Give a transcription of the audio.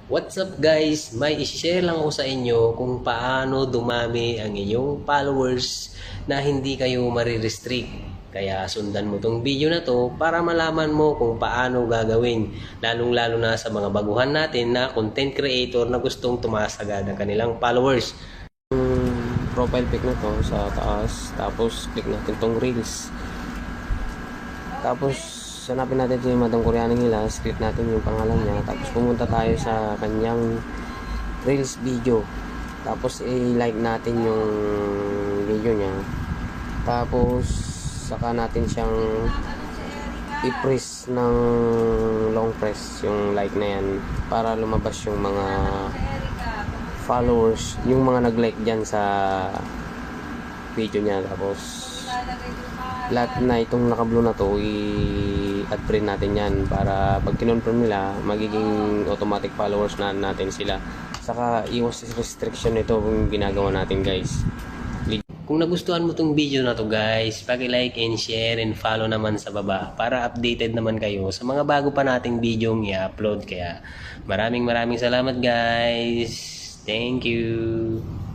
What's up guys? May i-share lang ako sa inyo kung paano dumami ang inyong followers na hindi kayo marirestrict. Kaya sundan mo tong video na to para malaman mo kung paano gagawin. Lalong-lalo na sa mga baguhan natin na content creator na gustong tumaas agad ang kanilang followers. Profile pic na to sa taas, tapos click natin tong reels. Tapos hanapin natin si Madam Koreanang Hilas, click natin yung pangalan niya, tapos pumunta tayo sa kanyang reels video, tapos i-like natin yung video niya, tapos saka natin siyang i-press ng long press yung like na yan para lumabas yung mga followers, yung mga nag-like dyan sa video niya. Tapos lahat na itong naka-blue na to i-add print natin yan para pag kinonfirm nila magiging automatic followers na natin sila. Saka iwas restriction nito kung ginagawa natin guys. Kung nagustuhan mo tong video na to guys, paki-like and share and follow naman sa baba para updated naman kayo sa mga bago pa nating video i-upload. Kaya maraming salamat guys. Thank you.